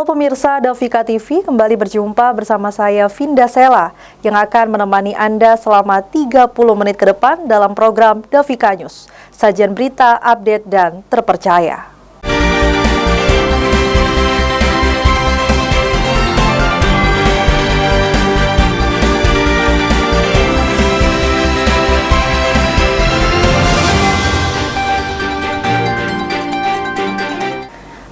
Halo pemirsa Davika TV, kembali berjumpa bersama saya Vinda Sela yang akan menemani Anda selama 30 menit ke depan dalam program Davika News. Sajian berita, update, dan terpercaya.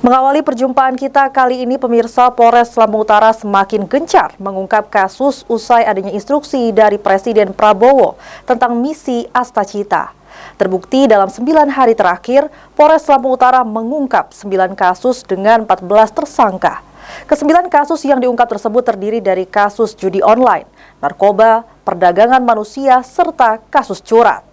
Mengawali perjumpaan kita kali ini, pemirsa, Polres Lampung Utara semakin gencar mengungkap kasus usai adanya instruksi dari Presiden Prabowo tentang misi Astacita. Terbukti dalam 9 hari terakhir, Polres Lampung Utara mengungkap 9 kasus dengan 14 tersangka. Ke-9 kasus yang diungkap tersebut terdiri dari kasus judi online, narkoba, perdagangan manusia, serta kasus curat.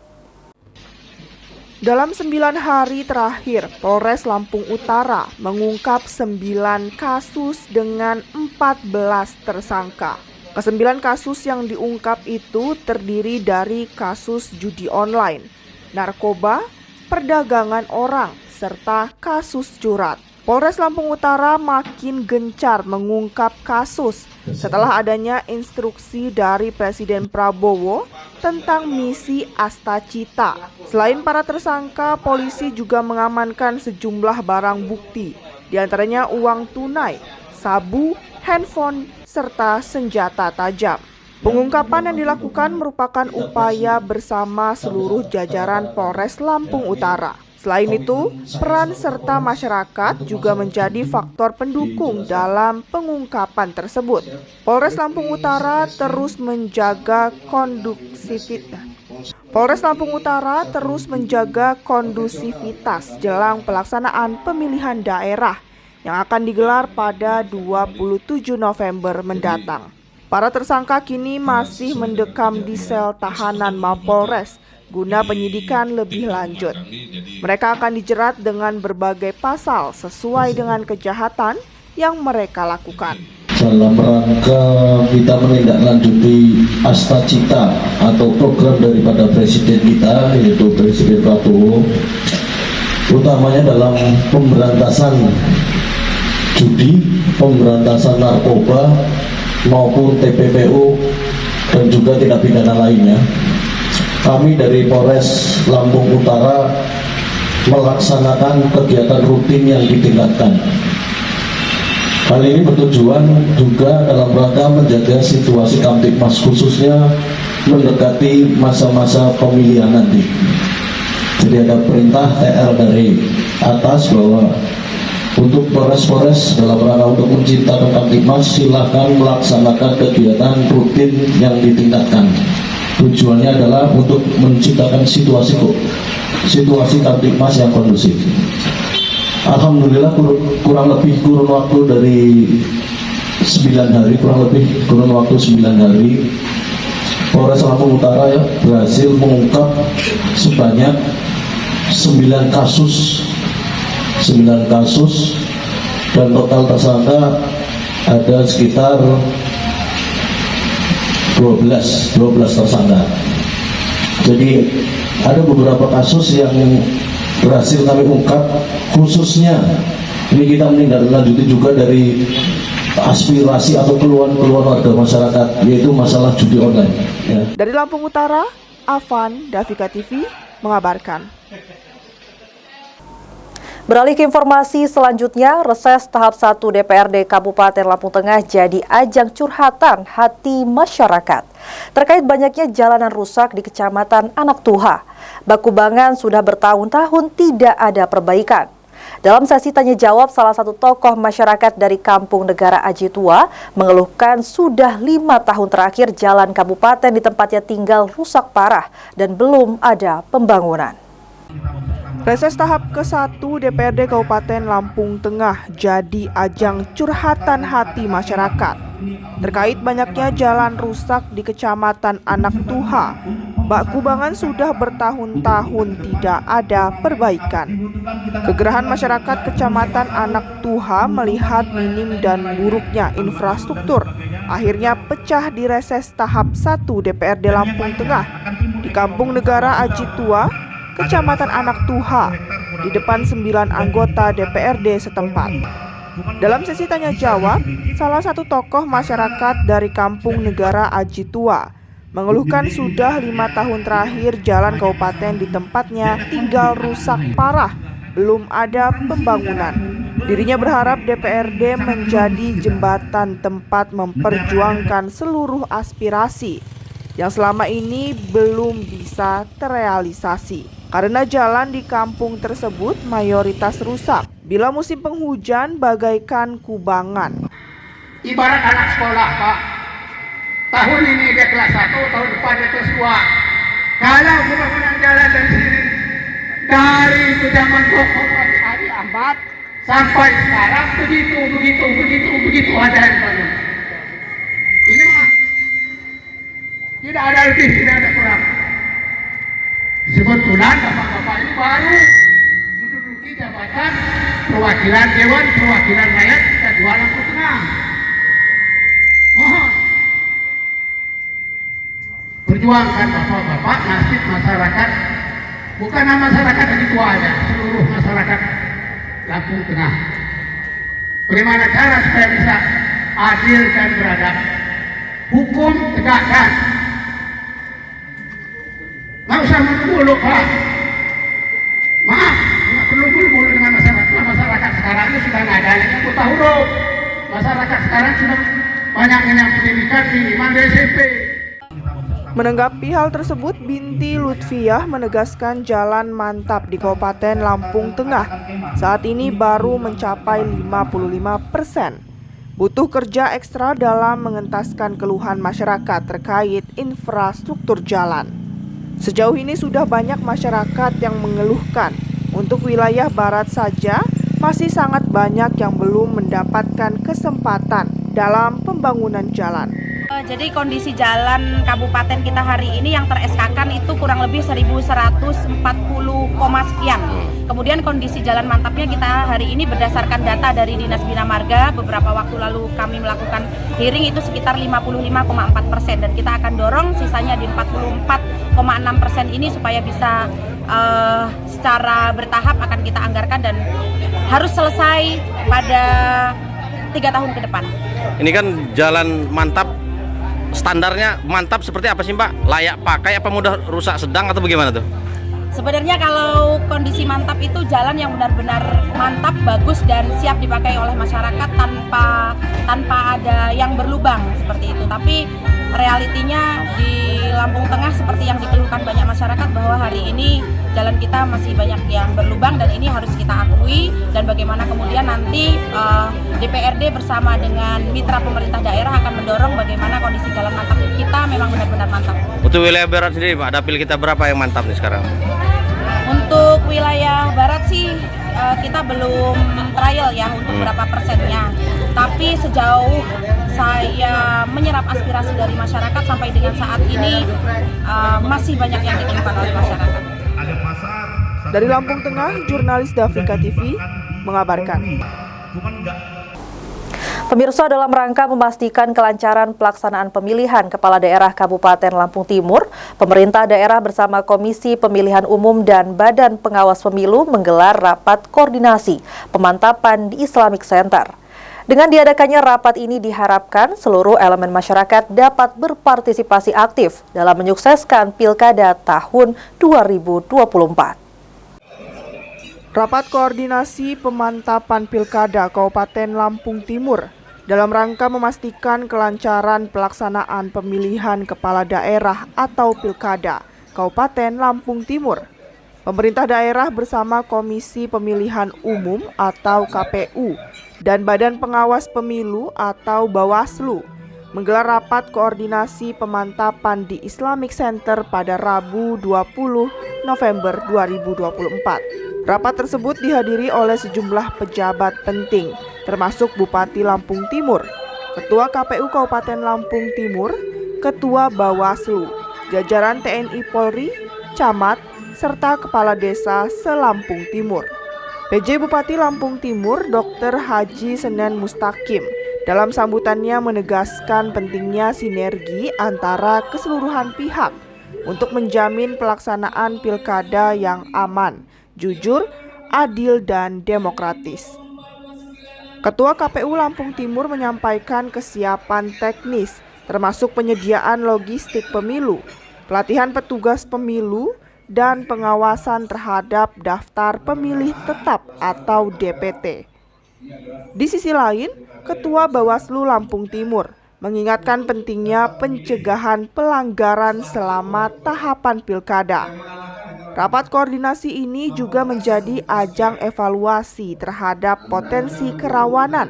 Dalam 9 hari terakhir, Polres Lampung Utara mengungkap 9 kasus dengan 14 tersangka. Ke-9 kasus yang diungkap itu terdiri dari kasus judi online, narkoba, perdagangan orang, serta kasus curat. Polres Lampung Utara makin gencar mengungkap kasus setelah adanya instruksi dari Presiden Prabowo tentang misi Astacita. Selain para tersangka, polisi juga mengamankan sejumlah barang bukti, diantaranya uang tunai, sabu, handphone, serta senjata tajam. Pengungkapan yang dilakukan merupakan upaya bersama seluruh jajaran Polres Lampung Utara. Selain itu, peran serta masyarakat juga menjadi faktor pendukung dalam pengungkapan tersebut. Polres Lampung Utara terus menjaga kondusivitas jelang pelaksanaan pemilihan daerah yang akan digelar pada 27 November mendatang. Para tersangka kini masih mendekam di sel tahanan Mapolres guna penyidikan lebih lanjut. Mereka akan dijerat dengan berbagai pasal sesuai dengan kejahatan yang mereka lakukan. Dalam rangka kita menindaklanjuti Astacita atau program daripada Presiden kita, yaitu Presiden Prabowo, utamanya dalam pemberantasan judi, pemberantasan narkoba maupun TPPU dan juga tindak pidana lainnya. Kami dari Polres Lampung Utara melaksanakan kegiatan rutin yang ditingkatkan. Hal ini bertujuan juga dalam rangka menjaga situasi Kamtibmas, khususnya mendekati masa-masa pemilihan nanti. Jadi ada perintah TR dari atas bahwa untuk Polres-Polres dalam rangka untuk menciptakan Kamtibmas, silahkan melaksanakan kegiatan rutin yang ditingkatkan. Tujuannya adalah untuk menciptakan situasi Kamtibmas yang kondusif. Alhamdulillah kurun waktu dari 9 hari, kurun waktu 9 hari, Polres Lampung Utara berhasil mengungkap sebanyak 9 kasus dan total tersangka ada sekitar 12 tersangka. Jadi ada beberapa kasus yang berhasil kami ungkap, khususnya ini kita menindaklanjuti juga dari aspirasi atau keluhan-keluhan warga masyarakat, yaitu masalah judi online. Ya. Dari Lampung Utara, Afan, Davika TV mengabarkan. Beralih ke informasi selanjutnya, reses tahap 1 DPRD Kabupaten Lampung Tengah jadi ajang curhatan hati masyarakat. Terkait banyaknya jalanan rusak di Kecamatan Anak Tuha, Bakubangan sudah bertahun-tahun tidak ada perbaikan. Dalam sesi tanya jawab, salah satu tokoh masyarakat dari Kampung Negara Aji Tua mengeluhkan sudah 5 tahun terakhir jalan kabupaten di tempatnya tinggal rusak parah dan belum ada pembangunan. Reses tahap ke-1 DPRD Kabupaten Lampung Tengah jadi ajang curhatan hati masyarakat. Terkait banyaknya jalan rusak di Kecamatan Anak Tuha, Bakubangan sudah bertahun-tahun tidak ada perbaikan. Kegerahan masyarakat Kecamatan Anak Tuha melihat minim dan buruknya infrastruktur akhirnya pecah di reses tahap 1 DPRD Lampung Tengah di Kampung Negara Aji Tua, Kecamatan Anak Tuha, di depan 9 anggota DPRD setempat. Dalam sesi tanya jawab, salah satu tokoh masyarakat dari Kampung Negara Aji Tua mengeluhkan sudah 5 tahun terakhir jalan kabupaten di tempatnya tinggal rusak parah, belum ada pembangunan. Dirinya berharap DPRD menjadi jembatan tempat memperjuangkan seluruh aspirasi yang selama ini belum bisa terrealisasi. Karena jalan di kampung tersebut mayoritas rusak. Bila musim penghujan bagaikan kubangan. Ibarat anak sekolah, Pak. Tahun ini dia kelas 1, tahun depan dia kelas 2. Kalau pembangunan jalan dari sini, dari zaman Bupati Ali Ahmad sampai sekarang begitu aja yang banyak. Ini mah tidak ada lebih, tidak ada kurang. Sebetulnya bapak-bapak ini baru menduduki jabatan perwakilan Dewan Perwakilan Rakyat Kedua Lampung Tengah. Mohon perjuangkan bapak-bapak nasib masyarakat, bukan masyarakat Aji Tua aja, seluruh masyarakat Lampung Tengah. Bagaimana cara supaya bisa adil dan beradab? Hukum tegakkan. Nggak usah muluk-muluk, Pak. Maaf, nggak perlu muluk-muluk dengan masyarakat. Masyarakat sekarang ini sudah nggak ada yang buta huruf. Masyarakat sekarang sudah banyak yang pendidikan minimal dari SMP. Menanggapi hal tersebut, Binti Lutfiah menegaskan jalan mantap di Kabupaten Lampung Tengah saat ini baru mencapai 55%. Butuh kerja ekstra dalam mengentaskan keluhan masyarakat terkait infrastruktur jalan. Sejauh ini sudah banyak masyarakat yang mengeluhkan untuk wilayah barat saja masih sangat banyak yang belum mendapatkan kesempatan dalam pembangunan jalan. Jadi kondisi jalan kabupaten kita hari ini yang ter-SK-kan itu kurang lebih 1140, sekian. Kemudian kondisi jalan mantapnya kita hari ini berdasarkan data dari Dinas Bina Marga, beberapa waktu lalu kami melakukan hearing itu sekitar 55,4% dan kita akan dorong sisanya di 44,6% ini supaya bisa secara bertahap akan kita anggarkan dan harus selesai pada 3 tahun ke depan. Ini kan jalan mantap, standarnya mantap seperti apa sih Mbak? Layak pakai apa mudah rusak sedang atau bagaimana tuh? Sebenarnya kalau kondisi mantap itu jalan yang benar-benar mantap, bagus dan siap dipakai oleh masyarakat tanpa ada yang berlubang seperti itu. Tapi realitinya di Lampung Tengah seperti yang dikeluhkan banyak masyarakat bahwa hari ini jalan kita masih banyak yang berlubang dan ini harus kita akui, dan bagaimana kemudian nanti DPRD bersama dengan mitra pemerintah daerah akan mendorong bagaimana kondisi jalan mantap kita memang benar-benar mantap. Untuk wilayah barat sendiri Pak, dapil kita berapa yang mantap nih sekarang? Untuk wilayah barat sih kita belum trial ya untuk berapa persennya. Tapi sejauh saya menyerap aspirasi dari masyarakat sampai dengan saat ini masih banyak yang dikeluhkan oleh masyarakat. Dari Lampung Tengah, jurnalis Davika TV mengabarkan. Pemirsa, dalam rangka memastikan kelancaran pelaksanaan pemilihan Kepala Daerah Kabupaten Lampung Timur, pemerintah daerah bersama Komisi Pemilihan Umum dan Badan Pengawas Pemilu menggelar rapat koordinasi pemantapan di Islamic Center. Dengan diadakannya rapat ini diharapkan seluruh elemen masyarakat dapat berpartisipasi aktif dalam menyukseskan Pilkada tahun 2024. Rapat koordinasi pemantapan Pilkada Kabupaten Lampung Timur dalam rangka memastikan kelancaran pelaksanaan pemilihan kepala daerah atau Pilkada Kabupaten Lampung Timur. Pemerintah daerah bersama Komisi Pemilihan Umum atau KPU dan Badan Pengawas Pemilu atau Bawaslu menggelar rapat koordinasi pemantapan di Islamic Center pada Rabu 20 November 2024. Rapat tersebut dihadiri oleh sejumlah pejabat penting, termasuk Bupati Lampung Timur, Ketua KPU Kabupaten Lampung Timur, Ketua Bawaslu, jajaran TNI Polri, Camat, serta Kepala Desa se-Lampung Timur. PJ Bupati Lampung Timur, Dr. Haji Senen Mustaqim, dalam sambutannya menegaskan pentingnya sinergi antara keseluruhan pihak untuk menjamin pelaksanaan pilkada yang aman, jujur, adil, dan demokratis. Ketua KPU Lampung Timur menyampaikan kesiapan teknis, termasuk penyediaan logistik pemilu, pelatihan petugas pemilu, dan pengawasan terhadap daftar pemilih tetap atau DPT. Di sisi lain, Ketua Bawaslu Lampung Timur mengingatkan pentingnya pencegahan pelanggaran selama tahapan pilkada. Rapat koordinasi ini juga menjadi ajang evaluasi terhadap potensi kerawanan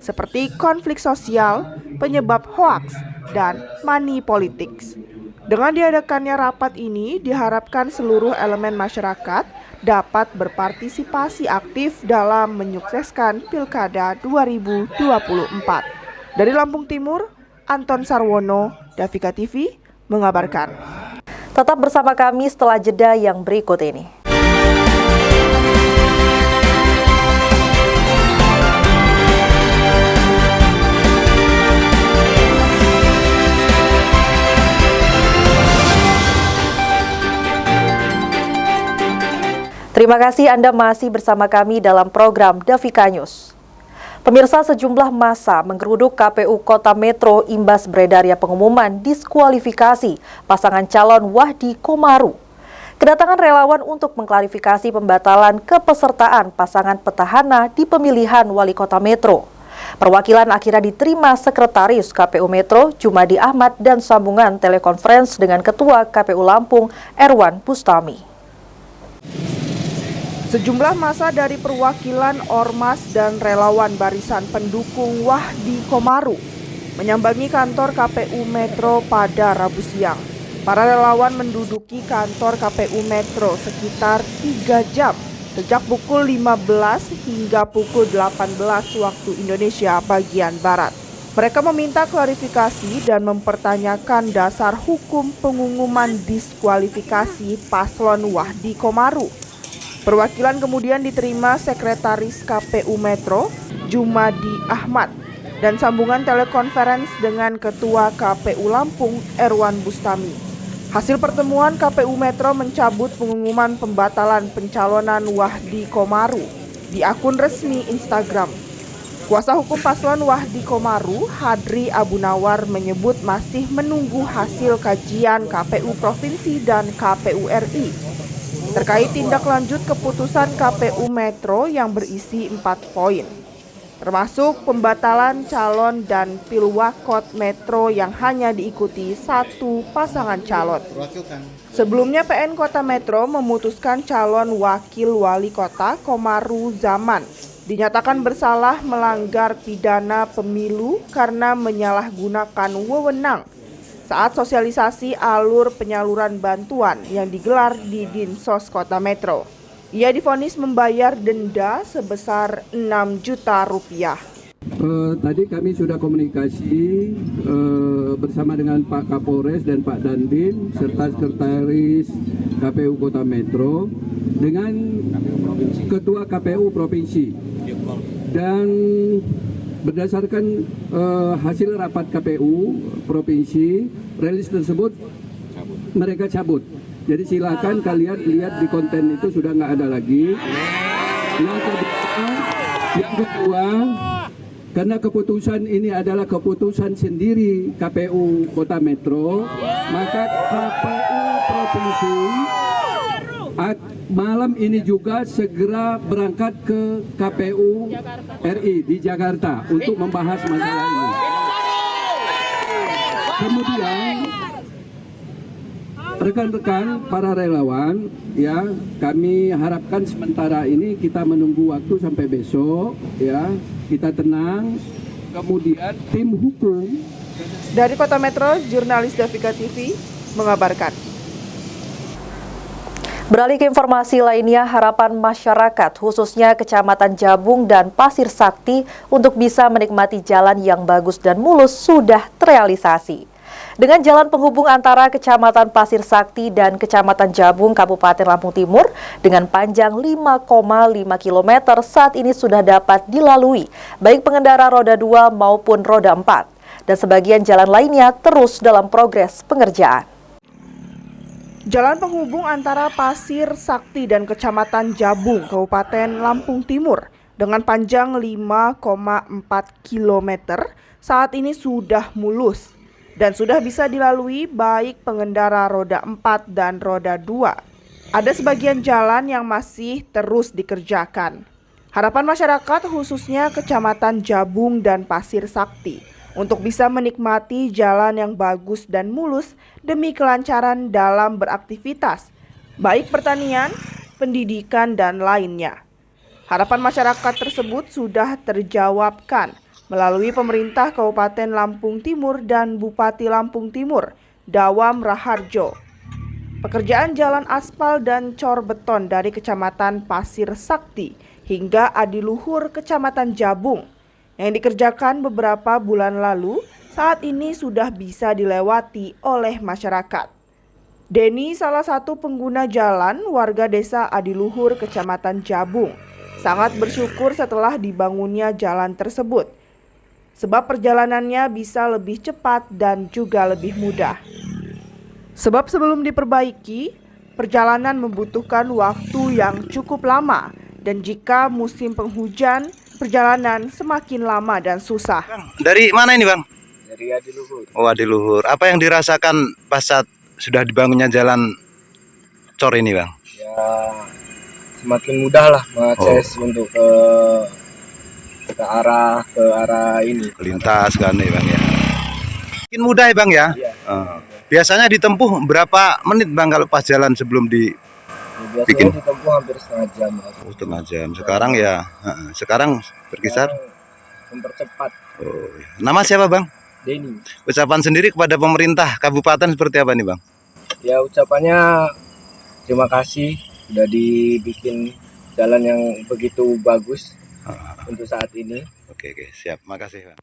seperti konflik sosial, penyebab hoaks, dan money politics. Dengan diadakannya rapat ini, diharapkan seluruh elemen masyarakat dapat berpartisipasi aktif dalam menyukseskan Pilkada 2024. Dari Lampung Timur, Anton Sarwono, Davika TV, mengabarkan. Tetap bersama kami setelah jeda yang berikut ini. Terima kasih Anda masih bersama kami dalam program Davika News. Pemirsa, sejumlah massa menggeruduk KPU Kota Metro imbas beredarnya pengumuman diskualifikasi pasangan calon Wahdi Komaru. Kedatangan relawan untuk mengklarifikasi pembatalan kepesertaan pasangan petahana di pemilihan Wali Kota Metro. Perwakilan akhirnya diterima Sekretaris KPU Metro Jumadi Ahmad dan sambungan telekonferensi dengan Ketua KPU Lampung Erwan Bustami. Sejumlah massa dari perwakilan ormas dan relawan barisan pendukung Wahdi Komaru menyambangi kantor KPU Metro pada Rabu siang. Para relawan menduduki kantor KPU Metro sekitar 3 jam, sejak pukul 15 hingga pukul 18 waktu Indonesia bagian Barat. Mereka meminta klarifikasi dan mempertanyakan dasar hukum pengumuman diskualifikasi paslon Wahdi Komaru. Perwakilan kemudian diterima Sekretaris KPU Metro, Jumadi Ahmad, dan sambungan telekonferensi dengan Ketua KPU Lampung, Erwan Bustami. Hasil pertemuan, KPU Metro mencabut pengumuman pembatalan pencalonan Wahdi Komaru di akun resmi Instagram. Kuasa hukum paslon Wahdi Komaru, Hadri Abu Nawar, menyebut masih menunggu hasil kajian KPU Provinsi dan KPU RI terkait tindak lanjut keputusan KPU Metro yang berisi 4 poin, termasuk pembatalan calon dan pilwakot Metro yang hanya diikuti 1 pasangan calon. Sebelumnya PN Kota Metro memutuskan calon wakil wali kota Komaru Zaman dinyatakan bersalah melanggar pidana pemilu karena menyalahgunakan wewenang saat sosialisasi alur penyaluran bantuan yang digelar di Dinsos Kota Metro. Ia divonis membayar denda sebesar 6 juta rupiah. Tadi kami sudah komunikasi bersama dengan Pak Kapolres dan Pak Dandim serta Sekretaris KPU Kota Metro dengan Ketua KPU Provinsi, dan berdasarkan hasil rapat KPU Provinsi, rilis tersebut mereka cabut. Jadi silakan kalian lihat di konten itu sudah nggak ada lagi. Yang kedua, karena keputusan ini adalah keputusan sendiri KPU Kota Metro, maka KPU Provinsi malam ini juga segera berangkat ke KPU RI di Jakarta untuk membahas masalah ini. Kemudian rekan-rekan para relawan, ya, kami harapkan sementara ini kita menunggu waktu sampai besok, ya, kita tenang. Kemudian tim hukum dari Kota Metro, jurnalis Davika TV mengabarkan. Beralih ke informasi lainnya, harapan masyarakat khususnya Kecamatan Jabung dan Pasir Sakti untuk bisa menikmati jalan yang bagus dan mulus sudah terrealisasi. Dengan jalan penghubung antara Kecamatan Pasir Sakti dan Kecamatan Jabung, Kabupaten Lampung Timur dengan panjang 5,5 km saat ini sudah dapat dilalui baik pengendara roda 2 maupun roda 4. Dan sebagian jalan lainnya terus dalam progres pengerjaan. Jalan penghubung antara Pasir Sakti dan Kecamatan Jabung, Kabupaten Lampung Timur dengan panjang 5,4 km saat ini sudah mulus dan sudah bisa dilalui baik pengendara roda 4 dan roda 2. Ada sebagian jalan yang masih terus dikerjakan. Harapan masyarakat khususnya Kecamatan Jabung dan Pasir Sakti untuk bisa menikmati jalan yang bagus dan mulus demi kelancaran dalam beraktivitas, baik pertanian, pendidikan, dan lainnya. Harapan masyarakat tersebut sudah terjawabkan melalui pemerintah Kabupaten Lampung Timur dan Bupati Lampung Timur, Dawam Raharjo. Pekerjaan jalan aspal dan cor beton dari Kecamatan Pasir Sakti hingga Adiluhur Kecamatan Jabung yang dikerjakan beberapa bulan lalu saat ini sudah bisa dilewati oleh masyarakat. Denny, salah satu pengguna jalan warga desa Adiluhur Kecamatan Jabung, sangat bersyukur setelah dibangunnya jalan tersebut, sebab perjalanannya bisa lebih cepat dan juga lebih mudah. Sebab sebelum diperbaiki, perjalanan membutuhkan waktu yang cukup lama, dan jika musim penghujan, perjalanan semakin lama dan susah. Dari mana ini, Bang? Dari Adiluhur. Oh, Adiluhur. Apa yang dirasakan pas saat sudah dibangunnya jalan cor ini, Bang? Ya, semakin mudah lah mengakses untuk ke arah ini. Lintas kan nih, Bang ya. Makin mudah ya, Bang ya? Iya. Biasanya ditempuh berapa menit, Bang, kalau pas jalan sebelum Biasanya bikin? ditempuh hampir setengah jam. Oh, setengah jam. Sekarang ya, sekarang berkisar. Mempercepat. Oh, iya. Nama siapa, Bang? Denny. Ucapan sendiri kepada pemerintah kabupaten seperti apa nih, Bang? Ya, ucapannya terima kasih sudah dibikin jalan yang begitu bagus untuk saat ini. Oke, siap. Makasih, Bang.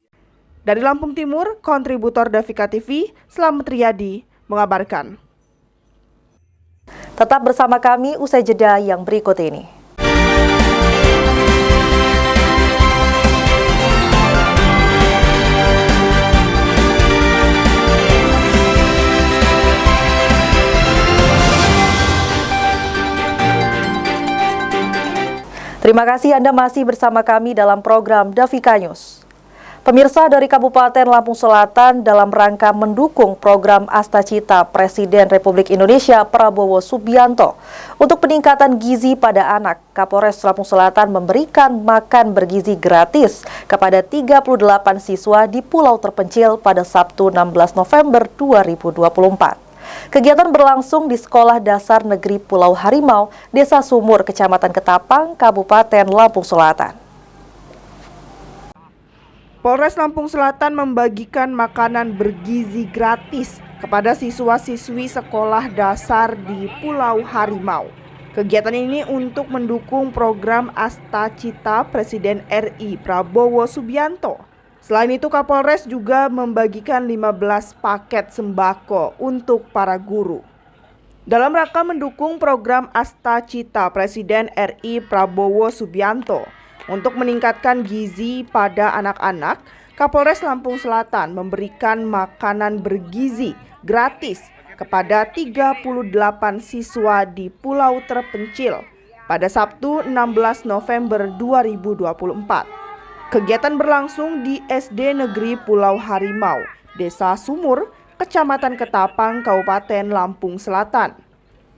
Dari Lampung Timur, kontributor Davika TV, Slamet Riyadi, mengabarkan. Tetap bersama kami usai jeda yang berikut ini. Terima kasih Anda masih bersama kami dalam program Davika News. Pemirsa, dari Kabupaten Lampung Selatan dalam rangka mendukung program Astacita Presiden Republik Indonesia Prabowo Subianto untuk peningkatan gizi pada anak, Kapolres Lampung Selatan memberikan makan bergizi gratis kepada 38 siswa di pulau terpencil pada Sabtu 16 November 2024. Kegiatan berlangsung di Sekolah Dasar Negeri Pulau Harimau, Desa Sumur, Kecamatan Ketapang, Kabupaten Lampung Selatan. Polres Lampung Selatan membagikan makanan bergizi gratis kepada siswa-siswi sekolah dasar di Pulau Harimau. Kegiatan ini untuk mendukung program Astacita Presiden RI Prabowo Subianto. Selain itu, Kapolres juga membagikan 15 paket sembako untuk para guru. Dalam rangka mendukung program Astacita Presiden RI Prabowo Subianto untuk meningkatkan gizi pada anak-anak, Kapolres Lampung Selatan memberikan makanan bergizi gratis kepada 38 siswa di pulau terpencil pada Sabtu 16 November 2024. Kegiatan berlangsung di SD Negeri Pulau Harimau, Desa Sumur, Kecamatan Ketapang, Kabupaten Lampung Selatan.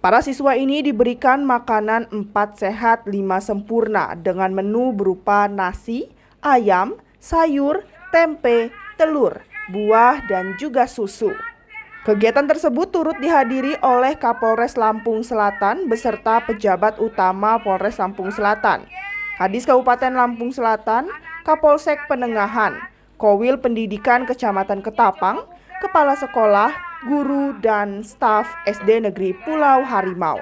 Para siswa ini diberikan makanan 4 sehat 5 sempurna dengan menu berupa nasi, ayam, sayur, tempe, telur, buah, dan juga susu. Kegiatan tersebut turut dihadiri oleh Kapolres Lampung Selatan beserta pejabat utama Polres Lampung Selatan, Kadis Kabupaten Lampung Selatan, Kapolsek Penengahan, Kowil Pendidikan Kecamatan Ketapang, Kepala Sekolah, guru, dan staf SD Negeri Pulau Harimau.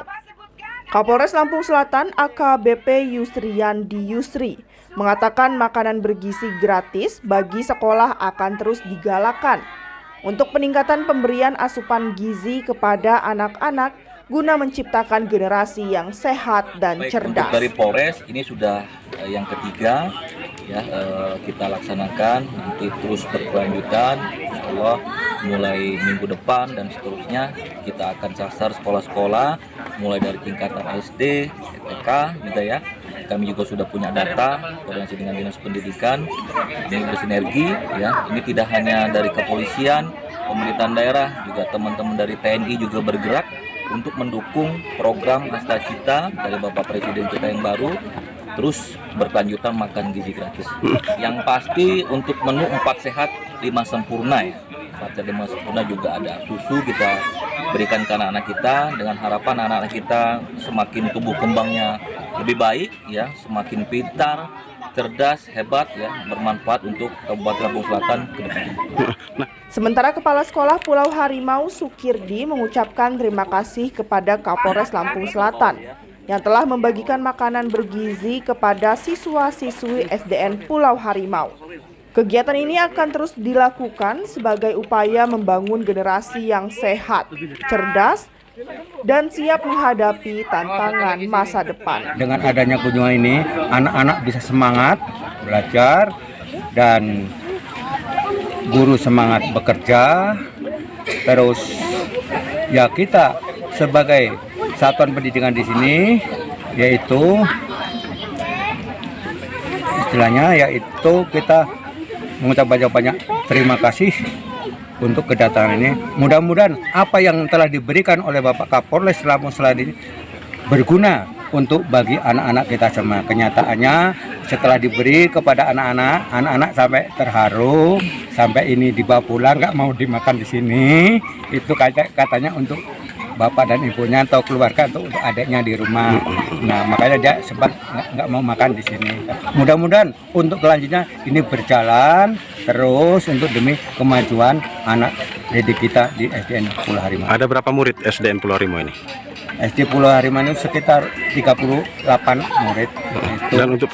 Kapolres Lampung Selatan AKBP Yusriandi Yusri mengatakan makanan bergizi gratis bagi sekolah akan terus digalakkan untuk peningkatan pemberian asupan gizi kepada anak-anak guna menciptakan generasi yang sehat dan cerdas. Untuk dari Polres ini sudah yang ketiga ya, kita laksanakan, nanti terus berkelanjutan, insyaallah mulai minggu depan dan seterusnya kita akan sasar sekolah-sekolah mulai dari tingkatan SD, TK gitu ya, kami juga sudah punya data koordinasi dengan Dinas Pendidikan, kami bersinergi ya. Ini tidak hanya dari kepolisian, pemerintahan daerah, juga teman-teman dari TNI juga bergerak untuk mendukung program Hasta Cita dari Bapak Presiden kita yang baru, terus berkelanjutan makan gizi gratis. Yang pasti untuk menu 4 sehat 5 sempurna ya. 4 sehat 5 sempurna juga ada susu kita berikan ke anak-anak kita dengan harapan anak-anak kita semakin tumbuh kembangnya lebih baik ya, semakin pintar, cerdas, hebat ya, bermanfaat untuk Kabupaten Lampung Selatan ke depan. Sementara Kepala Sekolah Pulau Harimau Sukirdi mengucapkan terima kasih kepada Kapolres Lampung Selatan yang telah membagikan makanan bergizi kepada siswa-siswi SDN Pulau Harimau. Kegiatan ini akan terus dilakukan sebagai upaya membangun generasi yang sehat, cerdas, dan siap menghadapi tantangan masa depan. Dengan adanya kunjungan ini, anak-anak bisa semangat belajar dan guru semangat bekerja. Terus ya kita sebagai satuan pendidikan di sini, yaitu istilahnya yaitu kita mengucap banyak-banyak terima kasih untuk kedatangan ini. Mudah-mudahan apa yang telah diberikan oleh Bapak Kapolres Lampung Selatan ini berguna untuk bagi anak-anak kita semua. Kenyataannya setelah diberi kepada anak-anak sampai terharu, sampai ini dibawa pulang nggak mau dimakan di sini. Itu katanya untuk bapak dan ibunya atau keluarga untuk adiknya di rumah. Nah makanya dia sempat nggak mau makan di sini. Mudah-mudahan untuk kelanjutnya ini berjalan terus untuk demi kemajuan anak didik kita di SDN Pulau Harimau. Ada berapa murid SDN Pulau Harimau ini? SD Pulau Harimau ini sekitar 38 murid. Dan untuk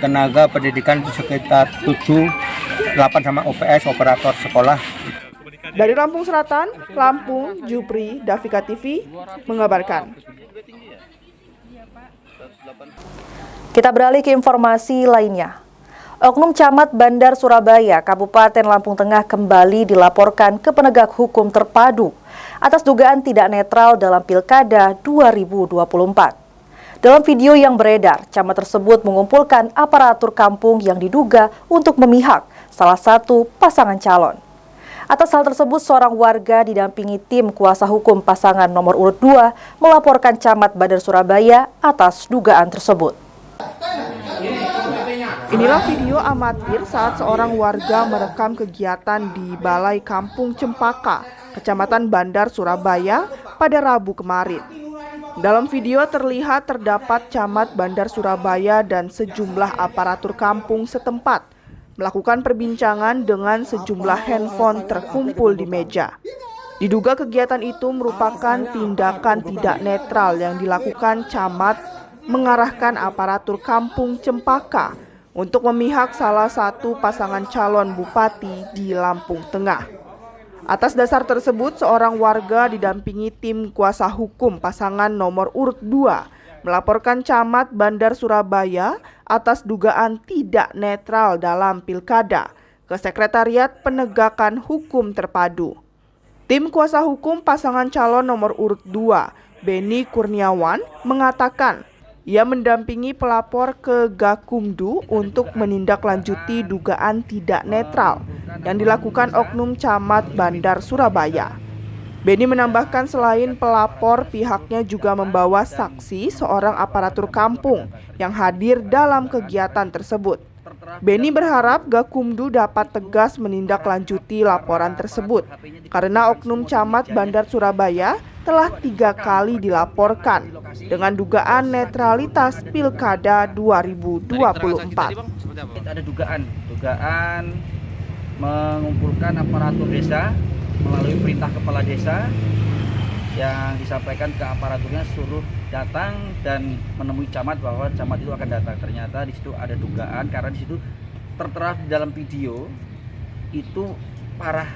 tenaga pendidikan itu sekitar 8 sama OPS, operator sekolah. Dari Lampung Selatan, Lampung, Jupri, Davika TV mengabarkan. Kita beralih ke informasi lainnya. Oknum Camat Bandar Surabaya, Kabupaten Lampung Tengah kembali dilaporkan ke penegak hukum terpadu atas dugaan tidak netral dalam Pilkada 2024. Dalam video yang beredar, camat tersebut mengumpulkan aparatur kampung yang diduga untuk memihak salah satu pasangan calon. Atas hal tersebut, seorang warga didampingi tim kuasa hukum pasangan nomor urut 2 melaporkan Camat Bandar Surabaya atas dugaan tersebut. Inilah video amatir saat seorang warga merekam kegiatan di Balai Kampung Cempaka, Kecamatan Bandar Surabaya pada Rabu kemarin. Dalam video terlihat terdapat Camat Bandar Surabaya dan sejumlah aparatur kampung setempat melakukan perbincangan dengan sejumlah handphone terkumpul di meja. Diduga kegiatan itu merupakan tindakan tidak netral yang dilakukan camat mengarahkan aparatur kampung Cempaka untuk memihak salah satu pasangan calon bupati di Lampung Tengah. Atas dasar tersebut, seorang warga didampingi tim kuasa hukum pasangan nomor urut 2 melaporkan Camat Bandar Surabaya atas dugaan tidak netral dalam Pilkada ke Sekretariat Penegakan Hukum Terpadu. Tim kuasa hukum pasangan calon nomor urut 2, Beni Kurniawan, mengatakan ia mendampingi pelapor ke Gakumdu untuk menindaklanjuti dugaan tidak netral yang dilakukan oknum Camat Bandar Surabaya. Beni menambahkan selain pelapor, pihaknya juga membawa saksi seorang aparatur kampung yang hadir dalam kegiatan tersebut. Beni berharap Gakumdu dapat tegas menindaklanjuti laporan tersebut karena oknum Camat Bandar Surabaya telah 3 kali dilaporkan dengan dugaan netralitas Pilkada 2024. Ada dugaan mengumpulkan aparatur desa melalui perintah kepala desa yang disampaikan ke aparaturnya suruh datang dan menemui camat bahwa camat itu akan datang. Ternyata di situ ada dugaan karena di situ tertera di dalam video itu para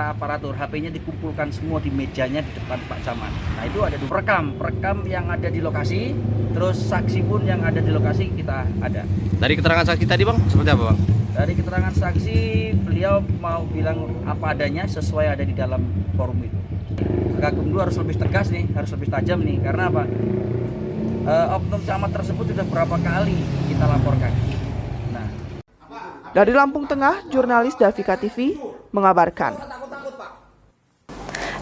aparatur HP-nya dikumpulkan semua di mejanya di depan Pak Camat. Nah itu ada perekam yang ada di lokasi, terus saksi pun yang ada di lokasi kita ada. Dari keterangan saksi tadi Bang, seperti apa Bang? Dari keterangan saksi, beliau mau bilang apa adanya sesuai ada di dalam forum itu. Gakumdu harus lebih tegas nih, harus lebih tajam nih, karena apa? oknum camat tersebut sudah berapa kali kita laporkan. Nah, Dari Lampung Tengah, jurnalis Davika TV mengabarkan.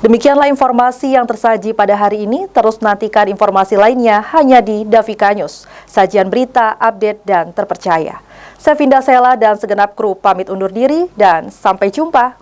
Demikianlah informasi yang tersaji pada hari ini. Terus nantikan informasi lainnya hanya di Davika News. Sajian berita, update, dan terpercaya. Saya Vinda Sela dan segenap kru pamit undur diri dan sampai jumpa.